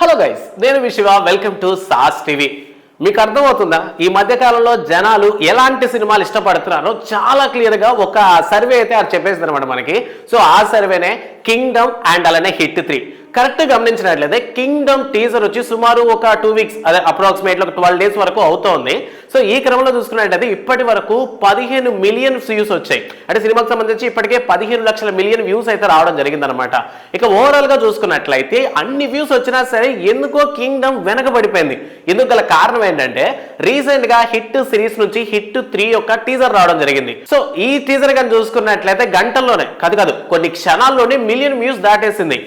Hello guys, నేను మీ Shiva. Welcome to సాస్ టీవీ. మీకు అర్థమవుతుందా ఈ మధ్య కాలంలో జనాలు ఎలాంటి సినిమాలు ఇష్టపడుతున్నారో చాలా క్లియర్గా ఒక సర్వే అయితే అది చెప్పేసింది అనమాట మనకి. సో ఆ సర్వేనే కింగ్డమ్ అండ్ అలానే హిట్ 3. కరెక్ట్ గమనించినట్లయితే కింగ్డమ్ టీజర్ వచ్చి సుమారు ఒక 2 వీక్స్, అదే అప్రాక్సిమేట్లీ ఒక 12 డేస్ వరకు అవుతోంది. సో ఈ క్రమంలో చూసుకున్నట్లయితే ఇప్పటి వరకు 15 మిలియన్ వ్యూస్ వచ్చాయి. అంటే సినిమాకి సంబంధించి ఇప్పటికే 15 లక్షల మిలియన్ వ్యూస్ అయితే రావడం జరిగిందనమాట. ఇక ఓవరాల్ గా చూసుకున్నట్లయితే అన్ని వ్యూస్ వచ్చినా సరే ఎందుకో కింగ్డమ్ వెనకబడిపోయింది. ఎందుకు గల కారణం ఏంటంటే రీసెంట్ గా హిట్ సిరీస్ నుంచి హిట్ 3 యొక్క టీజర్ రావడం జరిగింది. సో ఈ టీజర్ కానీ చూసుకున్నట్లయితే గంటల్లోనే కాదు కొన్ని క్షణాల్లోనే మిలియన్ వ్యూస్ దాటేసింది.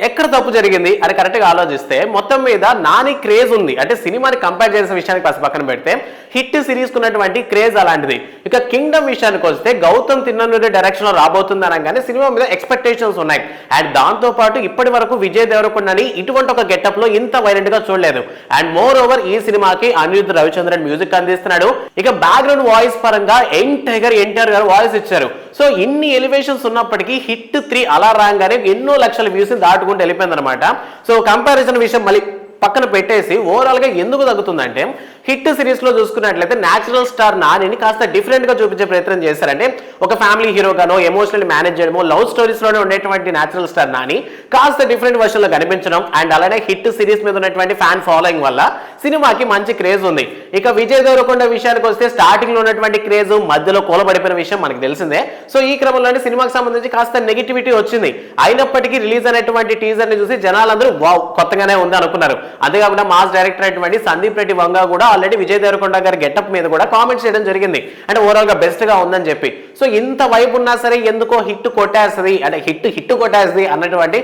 ఎక్కడ తప్పు జరిగింది అని కరెక్ట్గా ఆలోచిస్తే మొత్తం మీద నాని క్రేజ్ ఉంది. అంటే సినిమాని కంపేర్ చేసిన విషయానికి కాస్త పక్కన పెడితే హిట్ సిరీస్ ఉన్నటువంటి క్రేజ్ అలాంటిది. ఇక కింగ్డమ్ విషయానికి వస్తే గౌతమ్ తిన్ననూరి డైరెక్షన్ లో రాబోతుంది అనగానే సినిమా మీద ఎక్స్పెక్టేషన్స్ ఉన్నాయి. అండ్ దాంతో పాటు ఇప్పటి వరకు విజయ్ దేవరకొండని ఇటువంటి ఒక గెటప్ లో ఇంత వైలెంట్ గా చూడలేదు. అండ్ మోర్ ఓవర్ ఈ సినిమాకి అనిరుద్ధ్ రవిచంద్రన్ మ్యూజిక్ అందిస్తున్నాడు. ఇక బ్యాక్గ్రౌండ్ వాయిస్ పరంగా యంగ్ టైగర్ ఎన్టీఆర్ గారు వాయిస్ ఇచ్చారు. సో ఇన్ని ఎలివేషన్స్ ఉన్నప్పటికీ హిట్ 3 అలా రాగానే ఎన్నో లక్షల వ్యూస్ దాటుకుంటూ వెళ్ళిపోయింది అనమాట. సో కంపారిజన్ విషయం మళ్ళీ పక్కన పెట్టేసి ఓవరాల్ గా ఎందుకు తగ్గుతుందంటే హిట్ సిరీస్ లో చూసుకున్నట్లయితే నేచురల్ స్టార్ నానిని కాస్త డిఫరెంట్ గా చూపించే ప్రయత్నం చేశారంటే ఒక ఫ్యామిలీ హీరోగానో ఎమోషనల్ మేనేజ్ చేయడమో లవ్ స్టోరీస్ లోనే ఉండేటువంటి నేచురల్ స్టార్ నాని కాస్త డిఫరెంట్ వర్షన్ లో కనిపించడం అండ్ అలానే హిట్ సిరీస్ మీద ఉన్నటువంటి ఫ్యాన్ ఫాలోయింగ్ వల్ల సినిమాకి మంచి క్రేజ్ ఉంది. ఇక విజయ్ దేవరకొండ విషయానికి వస్తే స్టార్టింగ్ లో ఉన్నటువంటి క్రేజ్ మధ్యలో కూలబడిపోయిన విషయం మనకు తెలిసిందే. సో ఈ క్రమంలోనే సినిమాకి సంబంధించి కాస్త నెగిటివిటీ వచ్చింది. అయినప్పటికీ రిలీజ్ అయినటువంటి టీజర్ ని చూసి జనాలందరూ వావ్ కొత్తగానే ఉంది అనుకున్నారు. అంతేకాకుండా మాస్ డైరెక్టర్ అయినటువంటి సందీప్ రెడ్డి వంగా కూడా ఆల్రెడీ విజయ్ దేవరకొండ గారి గెటప్ మీద కూడా కామెంట్స్ చేయడం జరిగింది. అంటే ఓవరాల్ గా బెస్ట్ గా ఉందని చెప్పి. సో ఇంత వైపు ఉన్నా సరే ఎందుకో హిట్ కొట్టేస్తుంది, అంటే హిట్ కొట్టేస్తుంది అన్నటువంటి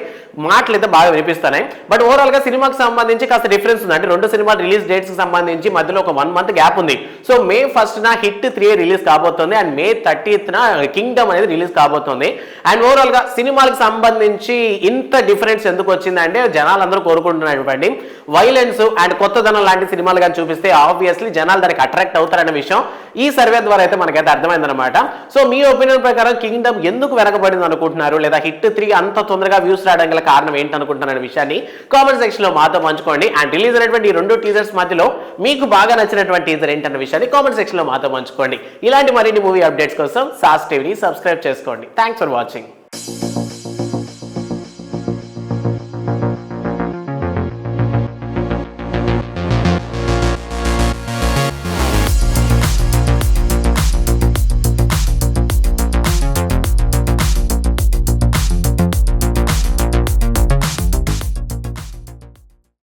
మాటలు అయితే బాగా వినిపిస్తున్నాయి. బట్ ఓవరాల్ గా సినిమాకి సంబంధించి కాస్త డిఫరెన్స్ ఉంది. అంటే రెండు సినిమా రిలీజ్ డేట్స్ కి సంబంధించి మధ్యలో ఒక 1 మంత్ గ్యాప్ ఉంది. So May 1st hit 3 release కాబోతుంది అండ్ May 30th కింగ్డమ్ అనేది రిలీజ్ కాబోతుంది. అండ్ ఓవరాల్ గా సినిమాలకు సంబంధించి ఇంత డిఫరెన్స్ ఎందుకు వచ్చిందంటే జనాలందరూ కోరుకుంటున్నటువంటి వైలెన్స్ అండ్ కొత్తదనం లాంటి సినిమాలు కానీ చూపిస్తే ఆబ్వియస్లీ జనాలు దానికి అట్రాక్ట్ అవుతారనే విషయం ఈ సర్వే ద్వారా అయితే మనకైతే అర్థమైందనమాట. సో మీ ఒపీనియన్ ప్రకారం కింగ్డమ్ ఎందుకు వెనకబడింది అనుకుంటున్నారు, లేదా హిట్ 3 అంత తొందరగా వ్యూస్ రావడం గల కారణం ఏంటి అనుకుంటున్నారు విషయాన్ని కామెంట్ సెక్షన్ లో మాతో పంచుకోండి. అండ్ రిలీజ్ అయినటువంటి ఈ 2 టీజర్స్ మధ్యలో మీకు బాగా నచ్చినటువంటి టీజర్ ఏంటన్న విషయాన్ని కామెంట్ సెక్షన్ లో మాతో పంచుకోండి. ఇలాంటి మరిన్ని మూవీ అప్డేట్స్ కోసం సాస్ టీవీని సబ్స్క్రైబ్ చేసుకోండి. Thanks for watching.